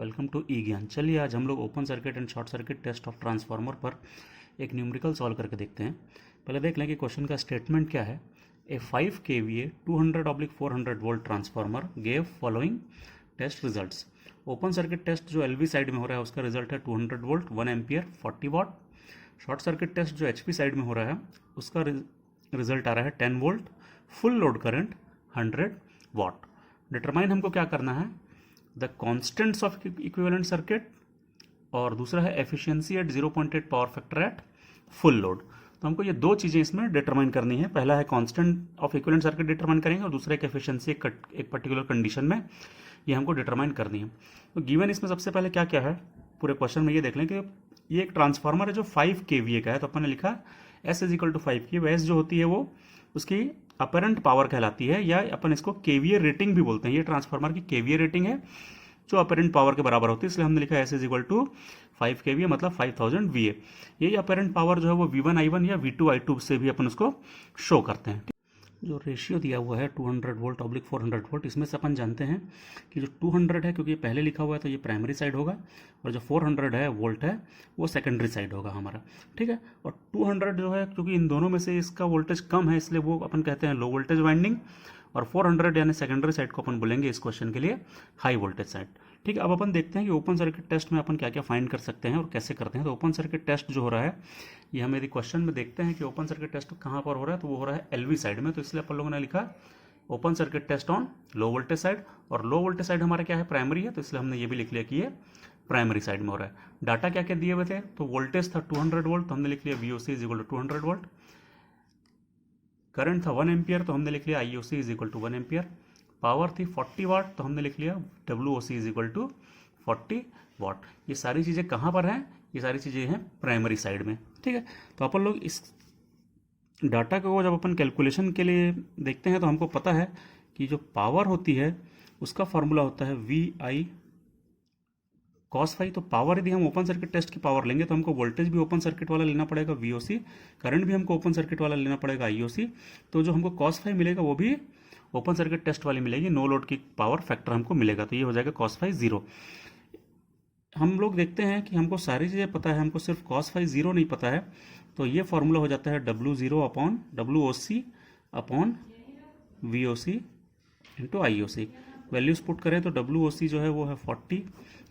Welcome to ई ज्ञान। चलिए आज हम लोग open circuit and short circuit test of transformer पर एक न्यूमेरिकल सॉल्व करके देखते हैं। पहले देख लें कि क्वेश्चन का स्टेटमेंट क्या है। A 5 kVA 200/400 volt transformer gave following test results. Open circuit test जो एलवी साइड में हो रहा है उसका रिजल्ट है 200 volt 1 ampere 40 watt. Short circuit test जो एचपी साइड में हो रहा है उसका रिजल्ट आ रहा है 10 वोल्ट, फुल लोड करंट 100 वाट। डिटरमाइन हमको क्या करना है, the constants of equivalent circuit, और दूसरा है efficiency eight 0.8 power factor eight full load. तो हमको ये दो चीज़ें इसमें डिटरमाइन करनी है। पहला है constant of equivalent circuit determine करेंगे और दूसरा एक एफिशिएंसी एक पर्टिकुलर कंडीशन में ये हमको डिटरमाइन करनी है। तो गिवन इसमें सबसे पहले क्या क्या है पूरे क्वेश्चन में ये देख लें कि ये एक ट्रांसफार्मर है जो 5 kVA का है। तो अपन ने लिखा S = 5 kVA। S जो होती है वो उसकी अपरेंट पावर कहलाती है, या अपन इसको KVA रेटिंग भी बोलते हैं। ये ट्रांसफार्मर की KVA रेटिंग है जो अपरेंट पावर के बराबर होती है, इसलिए हमने लिखा S = 5 kVA मतलब 5000 VA। यही अपरेंट पावर जो है वो V1 I1 या V2 I2 से भी अपन उसको शो करते हैं। जो रेशियो दिया हुआ है 200 वोल्ट / 400 वोल्ट, इसमें से अपन जानते हैं कि जो 200 है क्योंकि ये पहले लिखा हुआ है तो ये प्राइमरी साइड होगा, और जो 400 है वोल्ट है वो सेकेंडरी साइड होगा हमारा, ठीक है। और 200 जो है क्योंकि इन दोनों में से इसका वोल्टेज कम है इसलिए वो अपन कहते हैं लो वोल्टेज वाइंडिंग, और 400 यानी सेकेंडरी साइड को अपन बोलेंगे इस क्वेश्चन के लिए हाई वोल्टेज साइड, ठीक है। अब अपन देखते हैं कि ओपन सर्किट टेस्ट में अपन क्या क्या फाइंड कर सकते हैं और कैसे करते हैं। तो ओपन सर्किट टेस्ट जो हो रहा है ये हम यदि क्वेश्चन में देखते हैं कि ओपन सर्किट टेस्ट कहाँ पर हो रहा है, तो वो हो रहा है एलवी साइड में। तो इसलिए अपन लोगों ने लिखा open circuit test on low voltage side, और लो वोल्टेज साइड हमारा क्या है, प्राइमरी है, तो इसलिए हमने ये भी लिख लिया कि ये प्राइमरी साइड में हो रहा है। डाटा क्या क्या दिए हुए थे, तो वोल्टेज था 200 वोल्ट तो हमने लिख लिया VOC = 200 वोल्ट। करंट था 1 एम्पियर तो हमने लिख लिया IOC = 1 एम्पियर। पावर थी 40 वाट तो हमने लिख लिया WOC = 40 वाट। ये सारी चीज़ें कहाँ पर हैं, ये सारी चीज़ें हैं प्राइमरी साइड में, ठीक है। तो अपन लोग इस डाटा को जब अपन कैलकुलेशन के लिए देखते हैं तो हमको पता है कि जो पावर होती है उसका फॉर्मूला होता है VI cos phi। तो पावर यदि हम ओपन सर्किट टेस्ट की पावर लेंगे तो हमको वोल्टेज भी ओपन सर्किट वाला लेना पड़ेगा VOC, करंट भी हमको ओपन सर्किट वाला लेना पड़ेगा IOC। तो जो हमको cos phi मिलेगा वो भी ओपन सर्किट टेस्ट वाली मिलेगी, नो लोड की पावर फैक्टर हमको मिलेगा, तो ये हो जाएगा cos phi 0। हम लोग देखते हैं कि हमको सारी चीज़ें पता है, हमको सिर्फ cos phi 0 नहीं पता है, तो ये फॉर्मूला हो जाता है W0/WOC / VOC × IOC। Values put करें तो WOC जो है वो है 40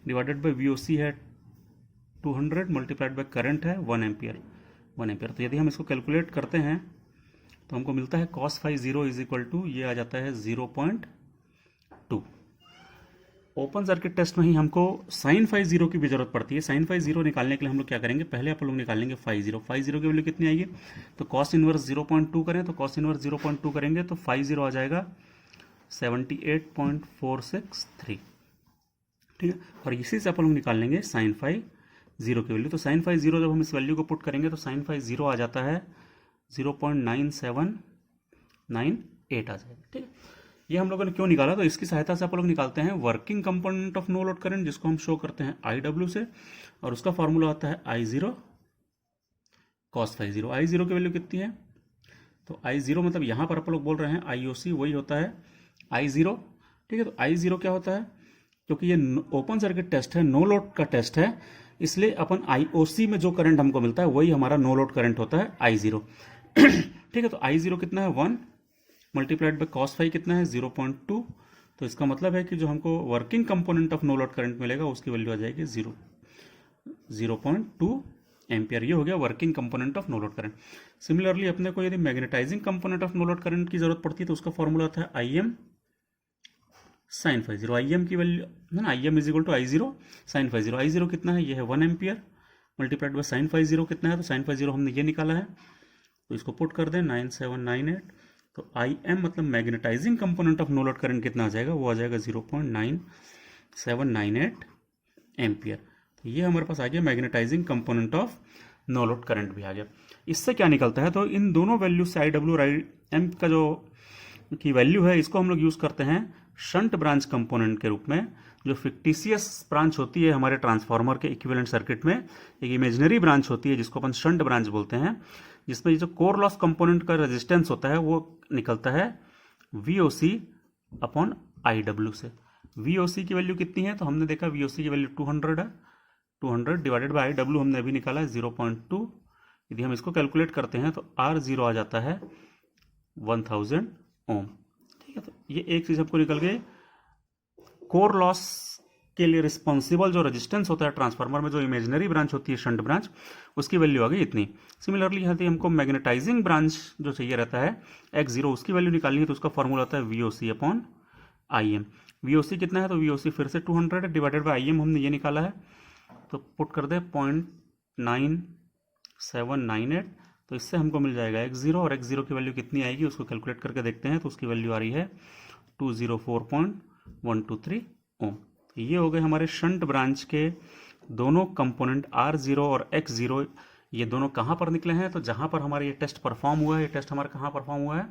डिवाइडेड बाई VOC है 200 मल्टीप्लाइड बाई करंट है 1 एम्पियर। तो यदि हम इसको कैलकुलेट करते हैं तो हमको मिलता है cos phi 0 = ये आ जाता है 0.2। ओपन सर्किट टेस्ट में ही हमको sin phi 0 की भी जरूरत पड़ती है। sin phi 0 निकालने के लिए हम लोग क्या करेंगे, पहले आप लोग निकालेंगे phi 0। phi 0 की वैल्यू कितनी आएगी, तो cos इनवर्स 0.2 करें तो cos इनवर्स 0.2 करेंगे तो phi 0 आ जाएगा 78.463, ठीक है। और इसी से अपन लोग निकाल लेंगे sin phi 0 की वैल्यू। तो sin phi 0 जब हम इस वैल्यू को पुट करेंगे तो sin phi 0 आ जाता है 0.9798 आ जाएगा, ठीक है। ये हम लोगों ने क्यों निकाला, तो इसकी सहायता से आप लोग निकालते हैं working component of no load current, जिसको हम शो करते हैं IW से, और उसका फॉर्मूला होता है I0 cos phi 0। I0 की वैल्यू कितनी है, तो I0 मतलब यहाँ पर आप लोग बोल रहे हैं IOC, वही होता है I0, ठीक है। तो I0 क्या होता है, क्योंकि ये ओपन सर्किट टेस्ट है, नो लोड का टेस्ट है, इसलिए अपन IOC में जो करंट हमको मिलता है वही हमारा नो लोड करंट होता है I0, ठीक है। तो I0 कितना है 1 मल्टीप्लाइड बाई cos phi कितना है 0.2। तो इसका मतलब है कि जो हमको working component of no load current मिलेगा उसकी वैल्यू आ जाएगी 0.2 एम्पियर। ये हो गया working component of no load current. Similarly अपने को यदि magnetising component of no load current की जरूरत पड़ती है तो उसका फॉर्मूला आता है IM sin phi 0। IM की वैल्यू है ना, IM = I0 sin phi 0। I0 कितना है, ये है 1 ampere multiplied by sin phi 0 कितना है, तो sin phi 0 हमने ये निकाला है, तो इसको पुट कर दें 9798। तो IM मतलब magnetising component of no load current कितना आ जाएगा, वो आ जाएगा 0.9798 एम्पियर। तो ये हमारे पास आ गया magnetising component of no load current भी आ गया। इससे क्या निकलता है, तो इन दोनों वैल्यू से IW और IM का जो की वैल्यू है इसको हम लोग यूज़ करते हैं शंट ब्रांच कंपोनेंट के रूप में। जो फिक्टिशियस ब्रांच होती है हमारे ट्रांसफार्मर के इक्विवेलेंट सर्किट में, एक इमेजिनरी ब्रांच होती है जिसको अपन शंट ब्रांच बोलते हैं, जिसमें जो कोर लॉस कंपोनेंट का रेजिस्टेंस होता है वो निकलता है VOC / IW से। VOC की वैल्यू कितनी है, तो हमने देखा VOC की वैल्यू 200 है, 200 डिवाइडेड बाई W हमने अभी निकाला है 0.2। यदि हम इसको कैलकुलेट करते हैं तो R0 आ जाता है 1000 ओम। ठीक है, तो ये एक चीज़ हमको निकल गई। कोर लॉस के लिए रिस्पॉन्सिबल जो रेजिस्टेंस होता है ट्रांसफार्मर में, जो इमेजिनरी ब्रांच होती है शंट ब्रांच, उसकी वैल्यू आ गई इतनी। सिमिलरली यदि हमको मैग्नेटाइजिंग ब्रांच जो चाहिए रहता है X0, उसकी वैल्यू निकालनी है तो उसका फॉर्मूला होता है VOC अपॉन IM। VOC कितना है, तो VOC फिर से 200 है, डिवाइडेड बाई IM हमने ये निकाला है, तो पुट कर दे 0.9798। तो इससे हमको मिल जाएगा X0, और X0 की वैल्यू कितनी आएगी उसको कैलकुलेट करके देखते हैं, तो उसकी वैल्यू आ रही है 204.123 ओम। ये हो गए हमारे शंट ब्रांच के दोनों कंपोनेंट R0 और X0। ये दोनों कहाँ पर निकले हैं, तो जहाँ पर हमारा ये टेस्ट परफॉर्म हुआ है, ये टेस्ट हमारा कहाँ परफॉर्म हुआ है,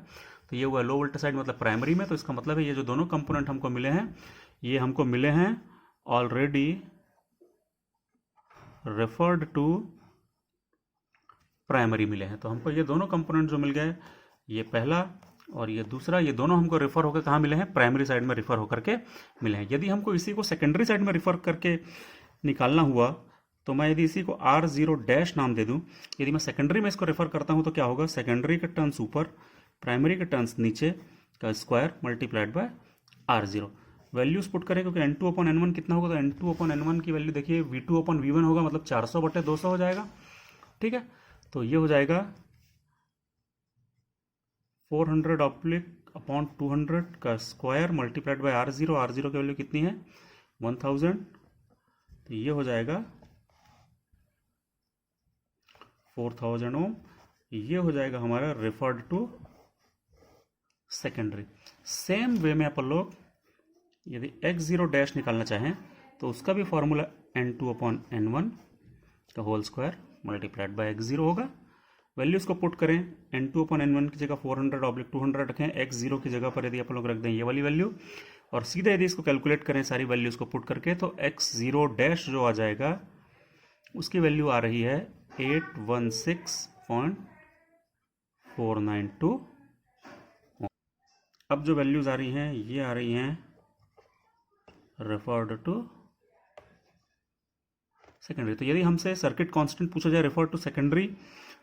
तो ये हुआ लो वोल्टेज साइड मतलब प्राइमरी में। तो इसका मतलब है ये जो दोनों कंपोनेंट हमको मिले हैं, ये हमको मिले हैं ऑलरेडी रेफर्ड टू प्राइमरी मिले हैं। तो हमको ये दोनों कंपोनेंट जो मिल गए, ये पहला और ये दूसरा, ये दोनों हमको रेफर होकर कहाँ मिले हैं, प्राइमरी साइड में रेफर होकर के मिले हैं। यदि हमको इसी को सेकेंडरी साइड में रेफर करके निकालना हुआ, तो मैं यदि इसी को R0 डैश नाम दे दूं, यदि मैं सेकेंडरी में इसको रेफर करता हूं तो क्या होगा, सेकेंडरी के टर्न्स ऊपर, प्राइमरी के टर्न्स नीचे का square multiplied by R0। Values put करें क्योंकि N2 अपॉन N1 कितना होगा, तो N2 अपॉन N1 की वैल्यू देखिए V2 अपॉन V1 होगा, मतलब 400/200 हो जाएगा। ठीक है, तो ये हो जाएगा 400/200 का square multiplied by R0। R0 की वैल्यू कितनी है 1000, तो ये हो जाएगा 4000 ओम। ये हो जाएगा हमारा referred to secondary. Same way में अपन लोग यदि X0 डैश निकालना चाहें तो उसका भी फॉर्मूला N2 अपॉन N1 का whole square multiplied by X0 होगा। वैल्यूज को पुट करें, N2 अपॉन N1 की जगह 400/200 रखें, X0 की जगह पर यदि अपन लोग रख दें ये वाली वैल्यू, और सीधे यदि इसको कैलकुलेट करें सारी वैल्यूज को पुट करके, तो X0 डैश जो आ जाएगा उसकी वैल्यू आ रही है 816.492। अब जो वैल्यूज आ रही हैं ये आ रही हैं रेफर्ड टू सेकेंडरी। तो यदि हमसे सर्किट कांस्टेंट पूछा जाए रेफर टू सेकेंडरी,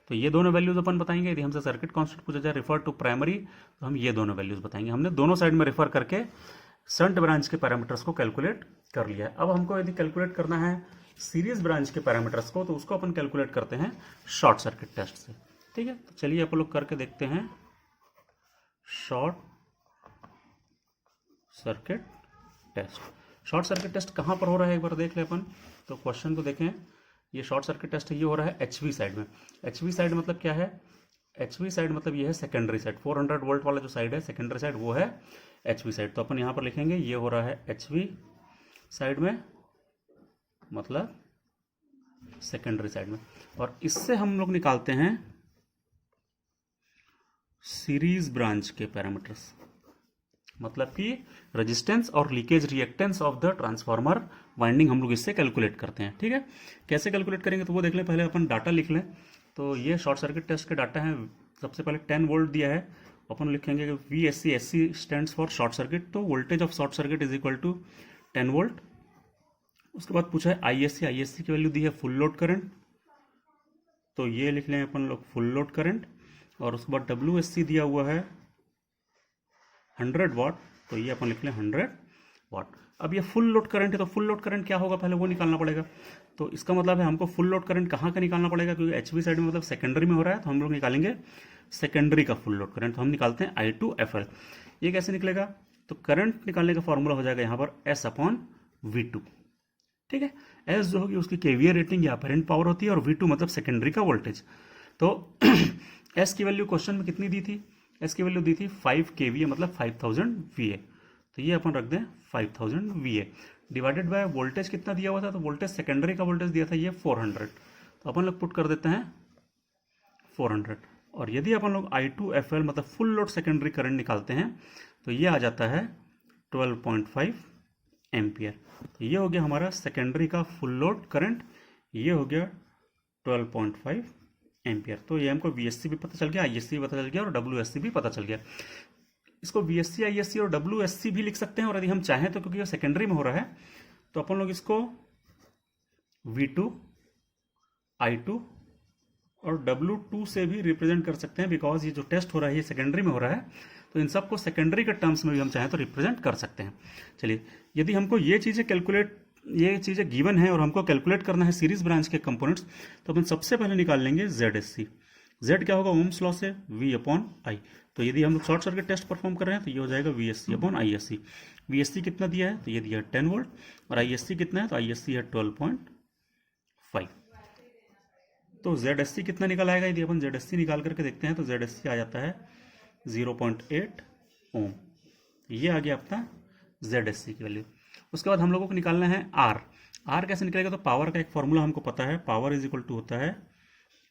तो ये दोनों वैल्यूज अपन बताएंगे। यदि हमसे सर्किट कांस्टेंट पूछा जाए रेफर टू प्राइमरी, तो हम ये दोनों वैल्यूज बताएंगे। हमने दोनों साइड में रेफर करके शंट ब्रांच के पैरामीटर्स को कैलकुलेट कर लिया है। अब हमको यदि कैलकुलेट करना है सीरीज ब्रांच के पैरामीटर्स को, तो उसको अपन कैलकुलेट करते हैं शॉर्ट सर्किट टेस्ट से। ठीक है, तो चलिए अपन लोग करके देखते हैं short circuit test. Short circuit test कहाँ पर हो रहा है एक बार देख ले अपन। तो क्वेश्चन को देखें, ये शॉर्ट सर्किट टेस्ट है, ये हो रहा है HV साइड में। HV साइड मतलब क्या है, HV साइड मतलब ये है सेकेंडरी साइड। 400 वोल्ट वाला जो साइड है सेकेंडरी साइड, वो है HV साइड। तो अपन यहाँ पर लिखेंगे ये हो रहा है HV साइड में, मतलब सेकेंडरी साइड में। और इससे हम लोग निकालते हैं सीरीज ब्रांच के पैरामीटर्स, मतलब कि रेजिस्टेंस और leakage reactance of the transformer winding हम लोग इससे कैलकुलेट करते हैं। ठीक है, कैसे कैलकुलेट करेंगे तो वो देख लें। पहले अपन डाटा लिख लें। तो ये शॉर्ट सर्किट टेस्ट के डाटा हैं। सबसे पहले 10 वोल्ट दिया है, अपन लिखेंगे कि VSC, SC stands for short circuit, तो voltage of short circuit is equal to 10 volt. उसके बाद पूछा है ISC की वैल्यू दी है फुल लोड करंट, तो ये लिख लें अपन लोग फुल लोड करंट। और उसके बाद WSC दिया हुआ है 100 वाट, तो ये अपन लिख लें 100 वाट। अब ये फुल लोड करंट है, तो फुल लोड करंट क्या होगा पहले वो निकालना पड़ेगा। तो इसका मतलब है हमको फुल लोड करंट कहाँ का निकालना पड़ेगा, क्योंकि HV साइड में मतलब सेकेंडरी में हो रहा है, तो हम लोग निकालेंगे सेकेंडरी का फुल लोड करंट। तो हम निकालते हैं I2FL। ये कैसे निकलेगा, तो करंट निकालने का फॉर्मूला हो जाएगा यहाँ पर S/V2। ठीक है, S जो होगी उसकी KVA रेटिंग या अपेरेंट पावर होती है, और V2 मतलब सेकेंडरी का वोल्टेज। तो S की वैल्यू क्वेश्चन में कितनी दी थी, S की वैल्यू दी थी 5 kVA मतलब 5000 VA। तो ये अपन रख दें 5000 VA डिवाइडेड बाय वोल्टेज कितना दिया हुआ था, तो वोल्टेज सेकेंडरी का वोल्टेज दिया था ये 400, तो अपन लोग पुट कर देते हैं 400। और यदि अपन लोग I2FL मतलब फुल लोड सेकेंडरी करंट निकालते हैं, तो ये आ जाता है 12.5 एम्पियर। तो ये हो गया हमारा सेकेंडरी का फुल लोड करंट, ये हो गया 12.5 एम्पियर। तो ये हमको VSC भी पता चल गया, ISC भी पता चल गया, और WSC भी पता चल गया। इसको VSC ISC और WSC भी लिख सकते हैं, और यदि हम चाहें तो, क्योंकि ये सेकेंडरी में हो रहा है, तो अपन लोग इसको V2 I2 और W2 से भी रिप्रेजेंट कर सकते हैं, बिकॉज ये जो टेस्ट हो रहा है ये सेकेंडरी में हो रहा है, तो इन सबको सेकेंडरी के टर्म्स में भी हम चाहें तो रिप्रेजेंट कर सकते हैं। चलिए, यदि हमको ये चीज़ें गिवन है और हमको कैलकुलेट करना है सीरीज ब्रांच के कंपोनेंट्स, तो अपन सबसे पहले निकाल लेंगे ZSC। Z क्या होगा? ओम्स लॉ से V/I। तो यदि हम लोग शॉर्ट सर्किट टेस्ट परफॉर्म कर रहे हैं तो ये हो जाएगा VSC/ISC। VSC कितना दिया है? तो ये दिया है 10 वोल्ट, और ISC कितना है? तो ISC है 12.5। तो ZSC कितना निकल आएगा? यदि अपन ZSC निकाल करके देखते हैं तो ZSC आ जाता है 0.8 ओम। ये आ गया अपना ZSC की वैल्यू। उसके बाद हम लोगों को निकालना है R कैसे निकलेगा? तो पावर का एक फॉर्मूला हमको पता है, पावर इज इक्वल टू होता है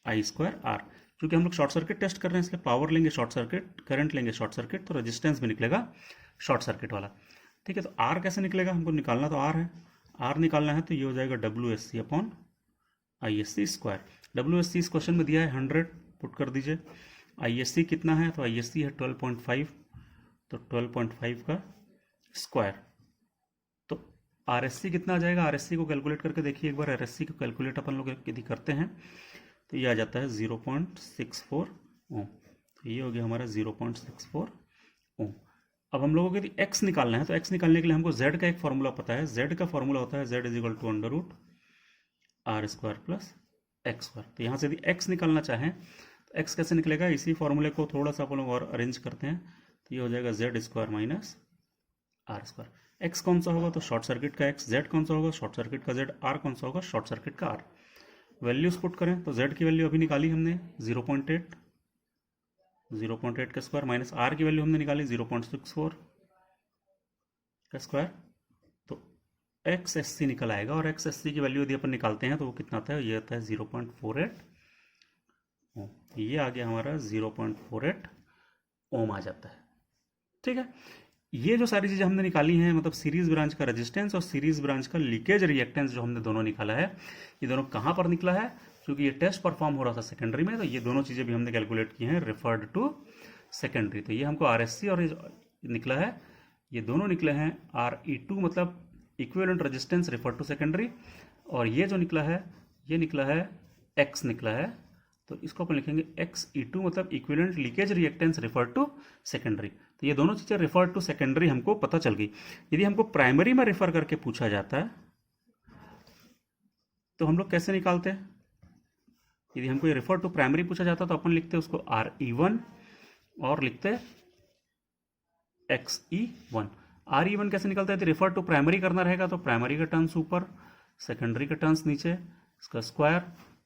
I²R। क्योंकि हम लोग शॉर्ट सर्किट टेस्ट कर रहे हैं इसलिए पावर लेंगे शॉर्ट सर्किट, करंट लेंगे शॉर्ट सर्किट, तो रेजिस्टेंस भी निकलेगा शॉर्ट सर्किट वाला। ठीक है, तो R कैसे निकलेगा? हमको निकालना तो R है, R निकालना है तो ये हो जाएगा WSC/ISC²। WSC इस क्वेश्चन में दिया है 100, पुट कर दीजिए। ISC कितना है? तो ISC है 12.5, तो 12.5 का स्क्वायर। तो RSC कितना आ जाएगा? RSC को कैलकुलेट करके देखिए एक बार, RSC को कैलकुलेट अपन लोग यदि करते हैं तो ये आ जाता है 0.64 ओम। तो ये हो गया हमारा 0.64 ओम। अब हम लोगों को यदि x निकालना है तो x निकालने के लिए हमको z का एक फॉर्मूला पता है। z का फॉर्मूला होता है z is equal to √R² plus x²। तो यहाँ से यदि x निकालना चाहें तो x कैसे निकलेगा? इसी फॉर्मूले को थोड़ा सा अपन लोग और अरेंज करते हैं, तो ये हो जाएगा Z² माइनस R²। x कौन सा होगा? तो शॉर्ट सर्किट का x। z कौन सा होगा? शॉर्ट सर्किट का z। r कौन सा होगा? शॉर्ट सर्किट का r। वैल्यूज पुट करें तो z की वैल्यू अभी निकाली हमने 0.8 का स्क्वायर, माइनस r की वैल्यू हमने निकाली 0.64 का स्क्वायर, तो XSC निकल आएगा। और XSC की वैल्यू यदि अपन निकालते हैं तो वो कितना आता है? ये आता है 0.48 ओम। ये आ गया हमारा 0.48 ओम आ जाता है। ठीक है, ये जो सारी चीज़ें हमने निकाली हैं, मतलब सीरीज ब्रांच का रेजिस्टेंस और सीरीज ब्रांच का लीकेज रिएक्टेंस जो हमने दोनों निकाला है, ये दोनों कहाँ पर निकला है? क्योंकि ये टेस्ट परफॉर्म हो रहा था सेकेंडरी में, तो ये दोनों चीज़ें भी हमने कैलकुलेट की हैं रिफर्ड टू सेकेंडरी। तो ये हमको RSC और निकला है, ये दोनों निकले हैं RE2 मतलब equivalent resistance referred to secondary, और ये जो निकला है ये निकला है X निकला है, तो इसको अपन लिखेंगे XE2 मतलब equivalent leakage reactance referred to secondary. तो ये दोनों चीज़ें रिफर टू सेकेंडरी हमको पता चल गई। यदि हमको प्राइमरी में रिफर करके पूछा जाता है तो हम लोग कैसे निकालते हैं? यदि हमको ये रिफर टू प्राइमरी पूछा जाता तो अपन लिखते उसको RE1 और लिखते XE1। RE1 कैसे निकलता है? तो रिफर टू प्राइमरी करना रहेगा तो प्राइमरी का टर्म्स ऊपर, सेकेंडरी का टर्म्स नीचे, इसका square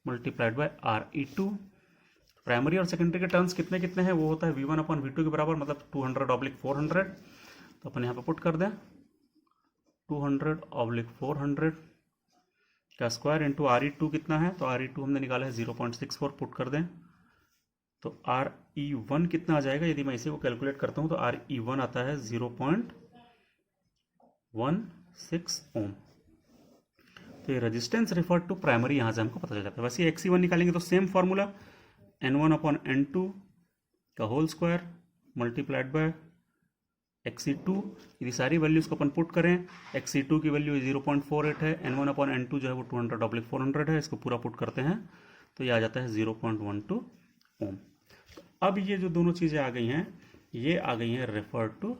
multiplied by RE2। Primary और सेकेंडरी के टर्म्स कितने कितने हैं? वो होता है V1/V2 के बराबर, मतलब 200/400। तो अपन यहाँ पे पुट कर दें 200/400 का स्क्वायर इंटू RE2 कितना है? तो RE2 हमने निकाला है 0.64, पुट कर दें तो RE1 कितना आ जाएगा? यदि मैं इसी को कैलकुलेट करता हूँ तो RE1 आता है 0.16 ओम। तो ये रेजिस्टेंस रिफर टू प्राइमरी यहाँ से हमको पता चल जाता है। वैसे XE1 निकालेंगे तो सेम फार्मूला N1/N2 का whole square multiplied by XE2। यदि सारी वैल्यूज को अपन पुट करें, XE2 की वैल्यू 0.48 है, N1/N2 जो है वो 200/400 है, इसको पूरा पुट करते हैं तो ये आ जाता है 0.12 ओम। अब ये जो दोनों चीज़ें आ गई हैं ये आ गई हैं रेफर टू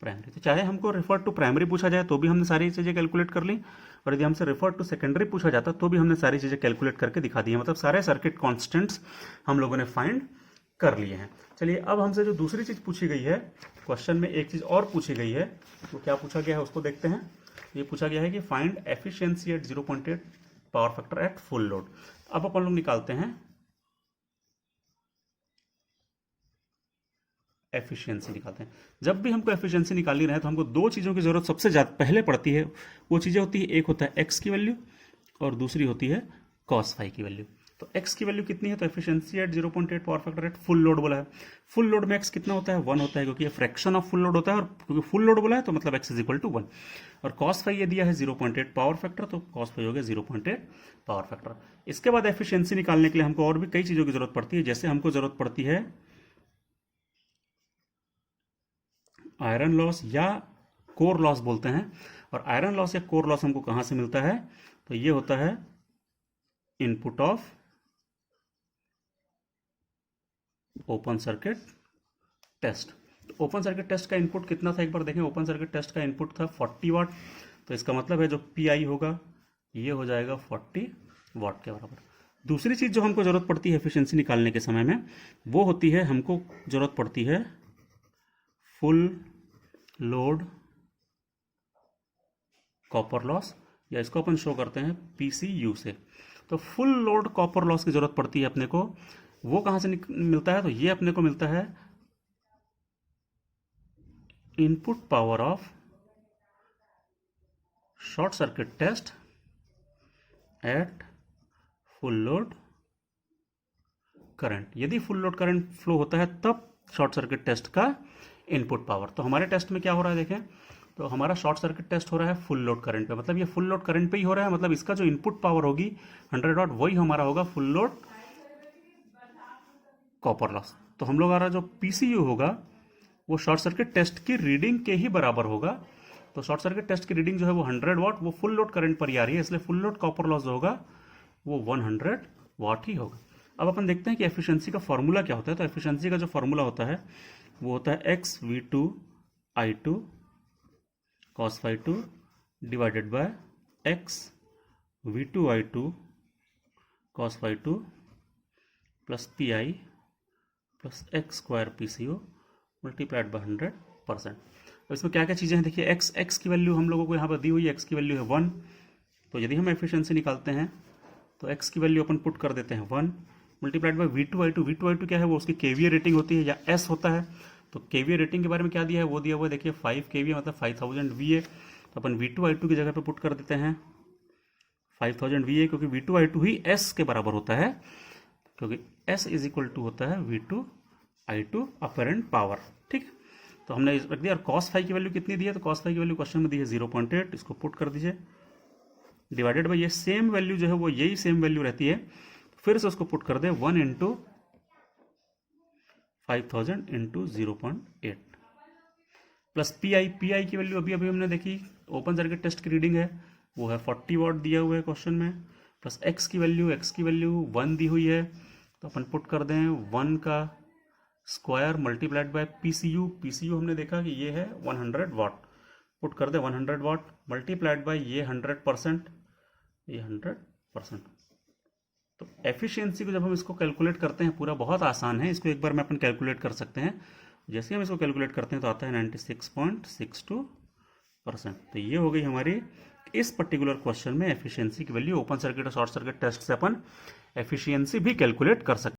प्राइमरी। तो चाहे हमको रेफर टू प्राइमरी पूछा जाए तो भी हमने सारी चीज़ें कैलकुलेट कर ली, और यदि हमसे रेफर टू सेकेंडरी पूछा जाता तो भी हमने सारी चीज़ें कैलकुलेट करके दिखा दी है, मतलब सारे सर्किट कॉन्स्टेंट्स हम लोगों ने फाइंड कर लिए हैं। चलिए, अब हमसे जो दूसरी चीज़ पूछी गई है क्वेश्चन में, एक चीज़ और पूछी गई है, तो क्या पूछा गया है उसको देखते हैं। ये पूछा गया है कि find efficiency eight 0.8 power factor eight full load. अब अपन लोग निकालते हैं एफिशिएंसी, निकालते हैं। जब भी हमको एफिशिएंसी निकालनी रहे तो हमको दो चीज़ों की जरूरत सबसे ज़्यादा पहले पड़ती है। वो चीज़ें होती है, एक होता है एक्स की वैल्यू और दूसरी होती है कॉस फाई की वैल्यू। तो एक्स की वैल्यू कितनी है? तो efficiency eight 0.8 power factor eight full load बोला है। फुल लोड में एक्स कितना होता है? 1 होता है, क्योंकि ये फ्रैक्शन ऑफ फुल लोड होता है, और क्योंकि फुल लोड बोला है तो मतलब एक्स इज इक्वल टू 1। और कॉस फाई ये दिया है 0.8 पावर फैक्टर, तो कॉस फाई हो गया 0.8 पावर फैक्टर। इसके बाद एफिशिएंसी निकालने के लिए हमको और भी कई चीज़ों की जरूरत पड़ती है, जैसे हमको जरूरत पड़ती है आयरन लॉस या कोर लॉस बोलते हैं। और आयरन लॉस या कोर लॉस हमको कहाँ से मिलता है? तो ये होता है input of open circuit test. तो ओपन सर्किट टेस्ट का इनपुट कितना था, एक बार देखें। ओपन सर्किट टेस्ट का इनपुट था 40 वाट। तो इसका मतलब है जो पी आई होगा ये हो जाएगा 40 वाट के बराबर। दूसरी चीज़ जो हमको ज़रूरत पड़ती है एफिशिएंसी निकालने के समय में, वो होती है, हमको ज़रूरत पड़ती है फुल लोड कॉपर लॉस, या इसको अपन शो करते हैं पीसीयू से। तो फुल लोड कॉपर लॉस की ज़रूरत पड़ती है अपने को। वो कहाँ से मिलता है? तो ये अपने को मिलता है input power of short circuit test at full load current. यदि फुल लोड करंट फ्लो होता है तब शॉर्ट सर्किट टेस्ट का इनपुट पावर। तो हमारे टेस्ट में क्या हो रहा है देखें, तो हमारा शॉर्ट सर्किट टेस्ट हो रहा है फुल लोड करंट पे, मतलब ये फुल लोड करंट पे ही हो रहा है। मतलब इसका जो इनपुट पावर होगी 100 वाट, वही हमारा होगा फुल लोड कॉपर लॉस। तो हम लोग आ रहा जो पीसीयू होगा वो शॉर्ट सर्किट टेस्ट की रीडिंग के ही बराबर होगा। तो शॉर्ट सर्किट टेस्ट की रीडिंग जो है वो 100 वाट, वो फुल लोड करंट पर ही आ रही है, इसलिए फुल लोड कॉपर लॉस जो होगा वो 100 वाट ही होगा। अब अपन देखते हैं कि एफिशिएंसी का फॉर्मूला क्या होता है। तो एफिशिएंसी का जो फॉर्मूला होता है वो होता है X V two I two cos phi two divided by X V two I two cos phi two plus P I plus X square P C O multiplied by 100%। अब इसमें क्या क्या चीज़ें हैं देखिए। एक्स की वैल्यू हम लोगों को यहाँ पर दी हुई है, एक्स की वैल्यू है 1। तो यदि हम एफिशिएंसी निकालते हैं तो एक्स की वैल्यू अपन पुट कर देते हैं 1 multiplied by V two I two क्या है, वो उसकी केवीए रेटिंग होती है या एस होता है। तो केवीए रेटिंग के बारे में क्या दिया है, वो दिया हुआ है देखिए 5 केवीए मतलब 5000 वीए। तो अपन वी टू आई टू की जगह पे पुट कर देते हैं 5000 वीए, क्योंकि वी टू आई टू ही एस के बराबर होता है, क्योंकि एस इज इक्वल टू होता है V two I two apparent power. ठीक है, तो हमने रख दिया। और कॉस फाई की वैल्यू कितनी दी है, तो कॉस फाई की वैल्यू क्वेश्चन में दी है 0.8, इसको पुट कर दीजिए डिवाइडेड बाई ये सेम वैल्यू जो है वो यही सेम वैल्यू रहती है, फिर से उसको पुट कर दे 1 इंटू 5000 इंटू 0.8 प्लस पी आई की वैल्यू अभी अभी हमने देखी, ओपन सर्किट टेस्ट की रीडिंग है वो है 40 वाट दिया हुआ है क्वेश्चन में, प्लस एक्स की वैल्यू 1 दी हुई है। तो अपन पुट कर दें 1 का स्क्वायर मल्टीप्लाइड बाय पीसीयू हमने देखा कि ये है 100 वाट, पुट कर दे 100 वाट मल्टीप्लाइड बाय ये 100%, ये 100%। तो एफिशिएंसी को जब हम इसको कैलकुलेट करते हैं, पूरा बहुत आसान है, इसको एक बार में अपन कैलकुलेट कर सकते हैं। जैसे हम इसको कैलकुलेट करते हैं तो आता है 96.62%। तो ये हो गई हमारी इस पर्टिकुलर क्वेश्चन में एफिशिएंसी की वैल्यू। ओपन सर्किट और शॉर्ट सर्किट टेस्ट से अपन एफिशिएंसी भी कैलकुलेट कर सकते हैं।